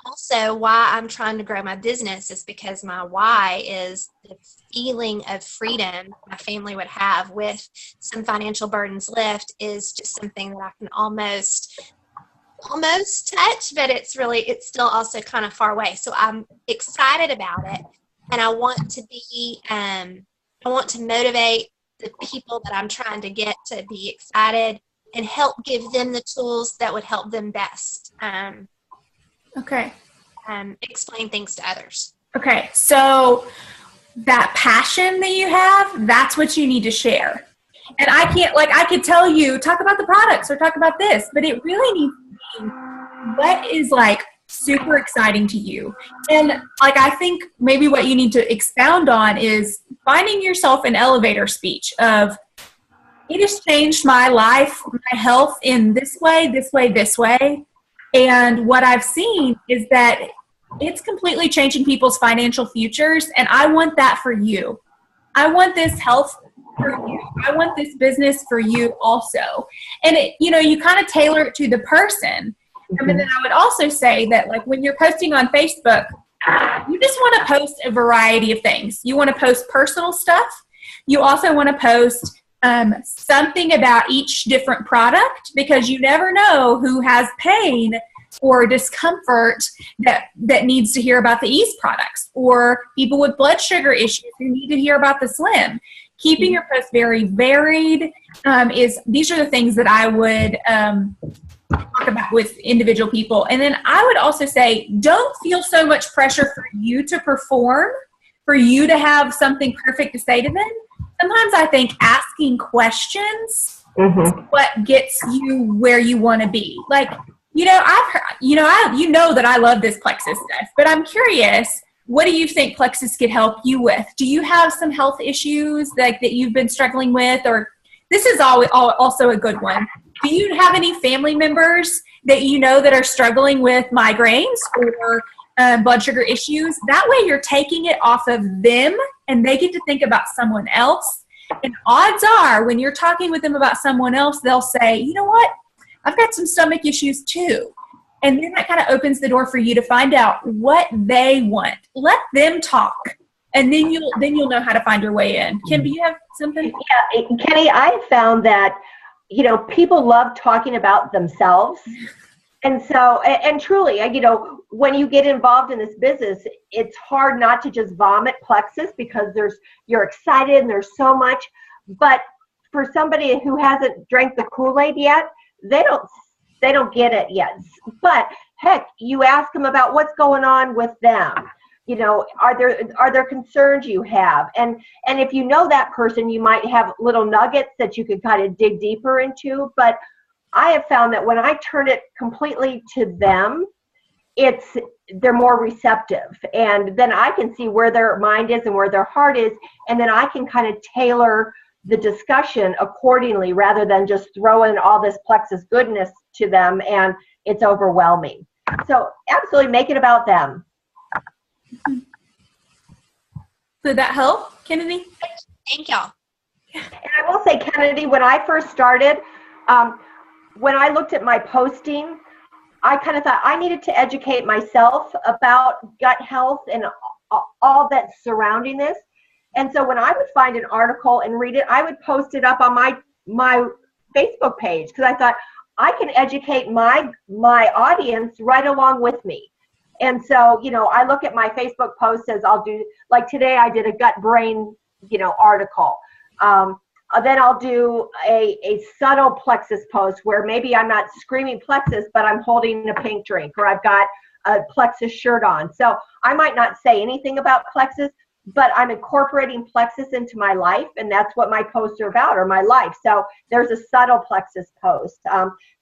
Also, why I'm trying to grow my business is because my why is the feeling of freedom my family would have with some financial burdens lift is just something that I can almost touch, but it's still also kind of far away. So I'm excited about it, and I want to motivate the people that I'm trying to get to be excited and help give them the tools that would help them best. Okay. Explain things to others. Okay. So that passion that you have, that's what you need to share. And I could tell you, talk about the products or talk about this, but it really needs to be what is super exciting to you. And I think maybe what you need to expound on is finding yourself an elevator speech of, it has changed my life, my health in this way, this way, this way. And what I've seen is that it's completely changing people's financial futures. And I want that for you. I want this health for you. I want this business for you also. And you kind of tailor it to the person. And then I would also say that when you're posting on Facebook, you just want to post a variety of things. You want to post personal stuff. You also want to post something about each different product, because you never know who has pain or discomfort that needs to hear about the Ease products, or people with blood sugar issues who need to hear about the Slim. Keeping your posts very varied these are the things that I would talk about with individual people. And then I would also say, don't feel so much pressure for you to perform, for you to have something perfect to say to them. Sometimes I think asking questions Mm-hmm. What gets you where you want to be. Like, I've heard, that I love this Plexus stuff, but I'm curious, what do you think Plexus could help you with? Do you have some health issues that you've been struggling with? Or this is also a good one. Do you have any family members that that are struggling with migraines or blood sugar issues? That way you're taking it off of them and they get to think about someone else. And odds are when you're talking with them about someone else, they'll say, you know what? I've got some stomach issues too. And then that kind of opens the door for you to find out what they want. Let them talk. And then you'll know how to find your way in. Kim, do you have something? Yeah, Kenny, I found that, people love talking about themselves. And so, and truly, when you get involved in this business, it's hard not to just vomit Plexus because you're excited and there's so much. But for somebody who hasn't drank the Kool-Aid yet, they don't get it yet. But heck, you ask them about what's going on with them. Are there concerns you have? And if you know that person, you might have little nuggets that you could kind of dig deeper into. But I have found that when I turn it completely to them, they're more receptive. And then I can see where their mind is and where their heart is. And then I can kind of tailor the discussion accordingly rather than just throwing all this Plexus goodness to them and it's overwhelming. So absolutely make it about them. Did that help, Kennedy? Thank y'all. And I will say, Kennedy, when I first started, when I looked at my posting, I kind of thought I needed to educate myself about gut health and all that's surrounding this. And so when I would find an article and read it, I would post it up on my Facebook page because I thought I can educate my audience right along with me. And so, I look at my Facebook posts as I'll do, like today I did a gut brain, article. Then I'll do a subtle Plexus post where maybe I'm not screaming Plexus, but I'm holding a pink drink or I've got a Plexus shirt on. So I might not say anything about Plexus, but I'm incorporating Plexus into my life, and that's what my posts are about, or my life. So there's a subtle Plexus post.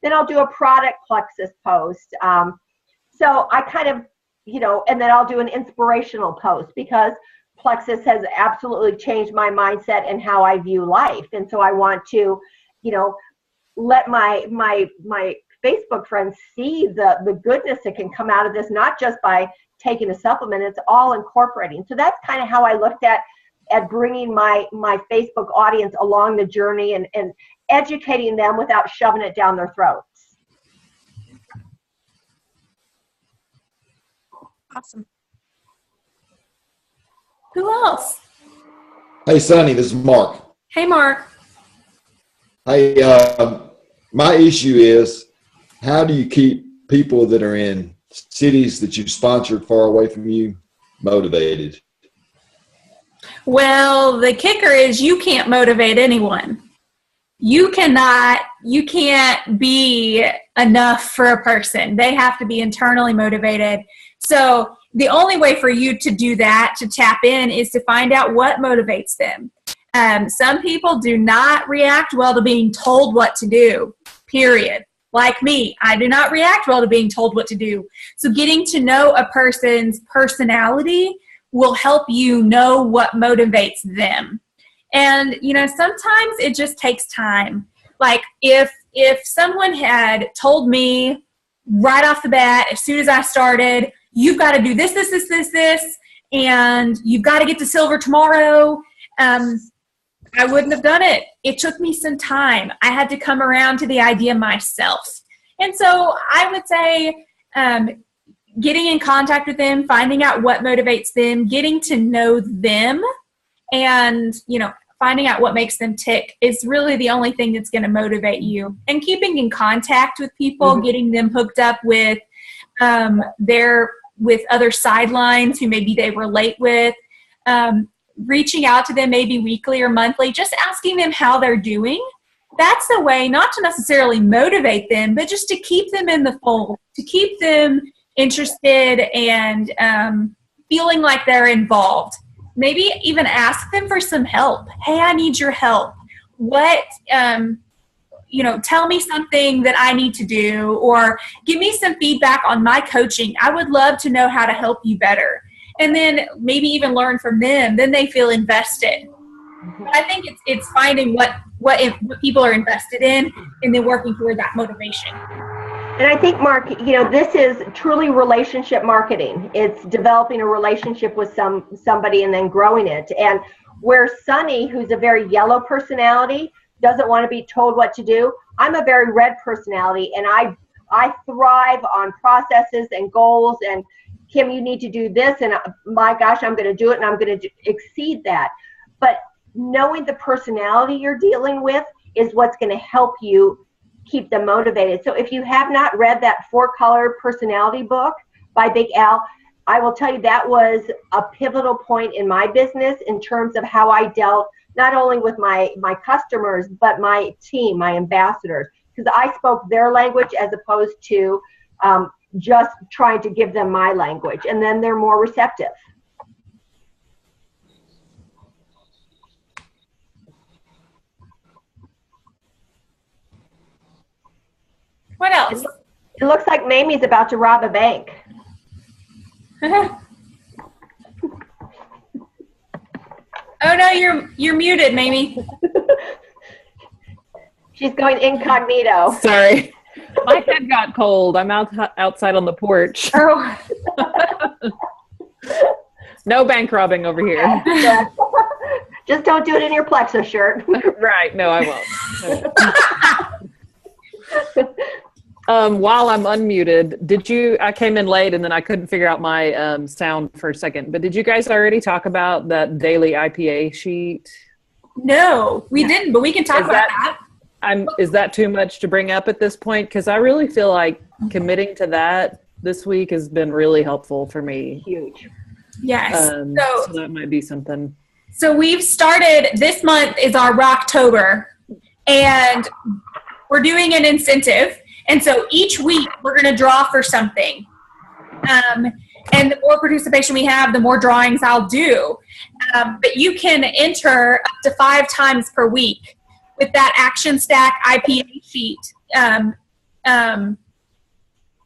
Then I'll do a product Plexus post. So I kind of, and then I'll do an inspirational post because Plexus has absolutely changed my mindset and how I view life. And so I want to, let my Facebook friends see the goodness that can come out of this, not just by taking a supplement, it's all incorporating. So that's kind of how I looked at bringing my Facebook audience along the journey and educating them without shoving it down their throats. Awesome. Who else? Hey, Sonny, this is Mark. Hey, Mark. Hey, my issue is, how do you keep people that are in cities that you've sponsored far away from you motivated? Well, the kicker is you can't motivate anyone. You can't be enough for a person. They have to be internally motivated. So the only way for you to do that, to tap in, is to find out what motivates them. Some people do not react well to being told what to do, period. Like me, I do not react well to being told what to do. So getting to know a person's personality will help you know what motivates them. And, sometimes it just takes time. Like if someone had told me right off the bat, as soon as I started, you've got to do this, and you've got to get to silver tomorrow, I wouldn't have done it. It took me some time. I had to come around to the idea myself. And so I would say getting in contact with them, finding out what motivates them, getting to know them, and, finding out what makes them tick is really the only thing that's going to motivate you. And keeping in contact with people, mm-hmm. getting them hooked up with with other sidelines who maybe they relate with, reaching out to them maybe weekly or monthly, just asking them how they're doing. That's the way, not to necessarily motivate them, but just to keep them in the fold, to keep them interested and feeling like they're involved. Maybe even ask them for some help. Hey, I need your help. What tell me something that I need to do, or give me some feedback on my coaching. I would love to know how to help you better. And then maybe even learn from them. Then they feel invested. But I think it's finding what people are invested in, and then working toward that motivation. And I think, Mark, this is truly relationship marketing. It's developing a relationship with somebody and then growing it. And where Sunny, who's a very yellow personality, doesn't want to be told what to do, I'm a very red personality, and I thrive on processes and goals, and Kim, you need to do this, and my gosh, I'm going to do it, and I'm going to exceed that. But knowing the personality you're dealing with is what's going to help you keep them motivated. So if you have not read that 4-Color Personality book by Big Al, I will tell you that was a pivotal point in my business in terms of how I dealt not only with my customers, but my team, my ambassadors, because I spoke their language as opposed to just trying to give them my language, and then they're more receptive. What else? It looks like Mamie's about to rob a bank. Oh no, you're muted, Mamie. She's going incognito. Sorry. My head got cold. I'm outside on the porch. Oh. No bank robbing over here. Yeah. Just don't do it in your plexus shirt. Right. No, I won't. While I'm unmuted, I came in late and then I couldn't figure out my sound for a second, but did you guys already talk about that daily IPA sheet? No, we didn't, but we can talk about that. Is that too much to bring up at this point? Because I really feel like committing to that this week has been really helpful for me. Huge. Yes. So that might be something. So we've started, this month is our Rocktober, and we're doing an incentive. And so each week we're going to draw for something. And the more participation we have, the more drawings I'll do. But you can enter up to 5 times per week with that Action Stack IPA sheet.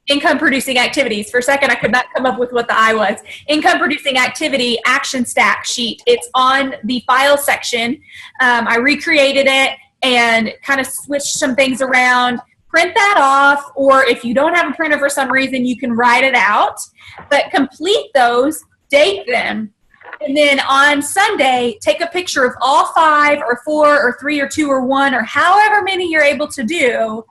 Income producing activities. For a second, I could not come up with what the I was. Income producing activity Action Stack sheet. It's on the file section. I recreated it and kind of switched some things around. Print that off, or if you don't have a printer for some reason, you can write it out. But complete those, date them, and then on Sunday, take a picture of all 5 or 4 or 3 or 2 or 1 or however many you're able to do.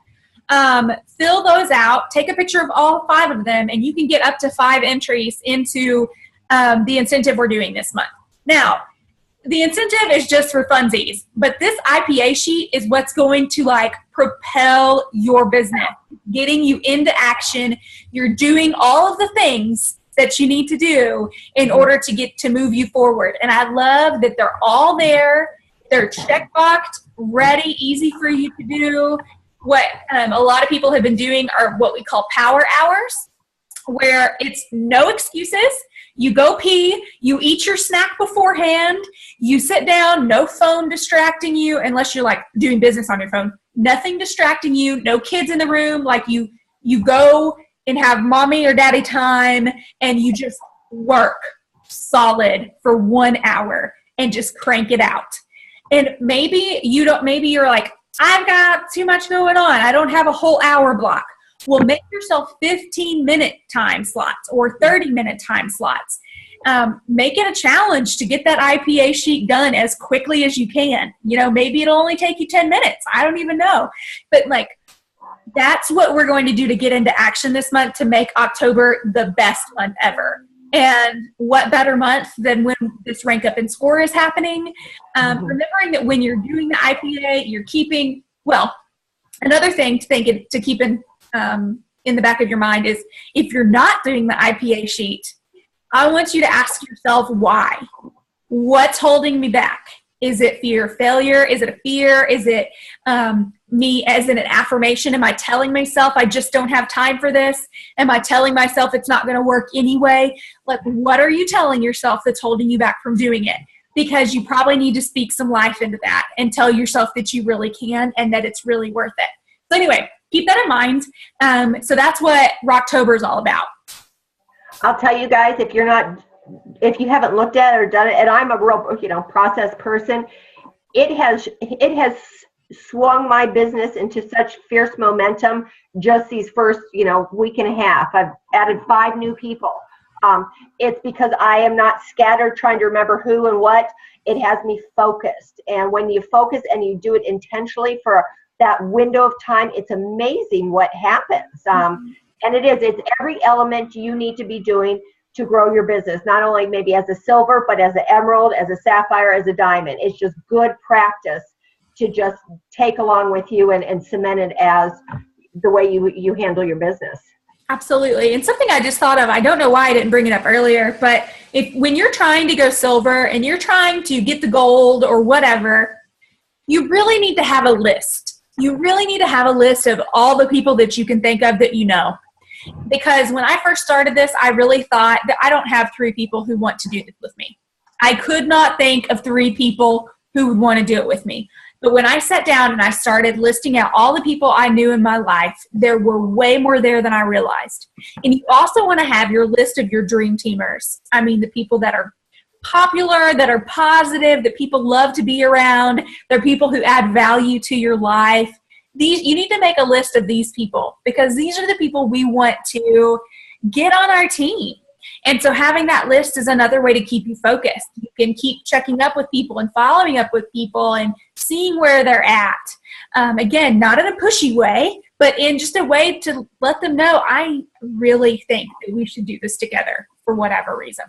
Fill those out, take a picture of all 5 of them, and you can get up to 5 entries into the incentive we're doing this month. Now, the incentive is just for funsies, but this IPA sheet is what's going to propel your business, getting you into action. You're doing all of the things that you need to do in order to move you forward. And I love that they're all there. They're checkboxed, ready, easy for you to do. What a lot of people have been doing are what we call power hours, where it's no excuses. You go pee, you eat your snack beforehand, you sit down, no phone distracting you, unless you're doing business on your phone. Nothing distracting you, no kids in the room. You go and have mommy or daddy time, and you just work solid for 1 hour and just crank it out. And maybe you're like, I've got too much going on. I don't have a whole hour block. Well, make yourself 15-minute time slots or 30-minute time slots. Make it a challenge to get that IPA sheet done as quickly as you can. Maybe it'll only take you 10 minutes. I don't even know. But that's what we're going to do to get into action this month to make October the best month ever. And what better month than when this rank up and score is happening? Remembering that when you're doing the IPA, you're keeping, another thing to keep in the back of your mind is if you're not doing the IPA sheet, I want you to ask yourself why. What's holding me back? Is it fear of failure? Is it a fear? Is it me as in an affirmation? Am I telling myself I just don't have time for this? Am I telling myself it's not going to work anyway? What are you telling yourself that's holding you back from doing it? because you probably need to speak some life into that and tell yourself that you really can and that it's really worth it. So anyway, keep that in mind. So that's what Rocktober is all about. I'll tell you guys, if you haven't looked at it or done it, and I'm a real, process person, it has swung my business into such fierce momentum just these first, week and a half. I've added 5 new people. It's because I am not scattered trying to remember who and what. It has me focused. And when you focus and you do it intentionally for that window of time, it's amazing what happens. And it's every element you need to be doing to grow your business, not only maybe as a silver, but as an emerald, as a sapphire, as a diamond. It's just good practice to just take along with you and cement it as the way you handle your business. Absolutely. And something I just thought of, I don't know why I didn't bring it up earlier, but when you're trying to go silver and you're trying to get the gold or whatever, you really need to have a list. You really need to have a list of all the people that you can think of that you know. Because when I first started this, I really thought that I don't have 3 people who want to do this with me. I could not think of 3 people who would want to do it with me. But when I sat down and I started listing out all the people I knew in my life, there were way more there than I realized. And you also want to have your list of your dream teamers. I mean, the people that are popular, that are positive, that people love to be around. They're people who add value to your life. You need to make a list of these people because these are the people we want to get on our team. And so having that list is another way to keep you focused. You can keep checking up with people and following up with people and seeing where they're at. Again, not in a pushy way, but in just a way to let them know, I really think that we should do this together for whatever reason.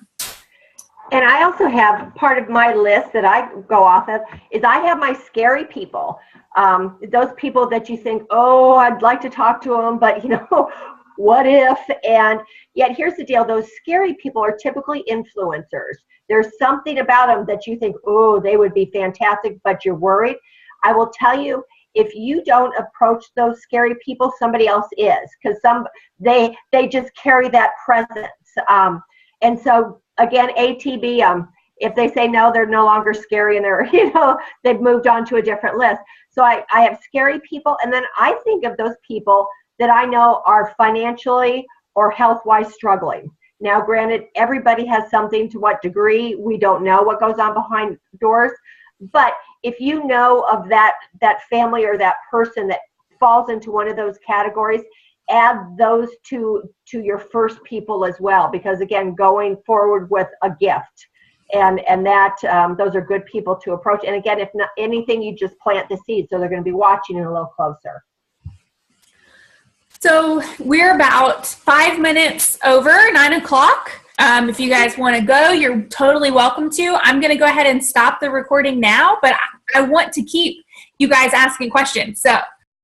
And I also have part of my list that I go off of is I have my scary people. Those people that you think, oh, I'd like to talk to them, but what if? And yet here's the deal. Those scary people are typically influencers. There's something about them that you think, oh, they would be fantastic, but you're worried. I will tell you, if you don't approach those scary people, somebody else is, because they just carry that presence. And so again, ATB, if they say no, they're no longer scary and they're, they've moved on to a different list. So I have scary people. And then I think of those people that I know are financially or health-wise struggling. Now, granted, everybody has something. To what degree, we don't know what goes on behind doors. But if you know of that family or that person that falls into one of those categories, add those to your first people as well. Because again, going forward with a gift, and that those are good people to approach. And again, if not anything, you just plant the seed, so they're going to be watching it a little closer. So we're about 5 minutes over 9 o'clock. If you guys want to go, you're totally welcome to. I'm going to go ahead and stop the recording now, but I want to keep you guys asking questions. So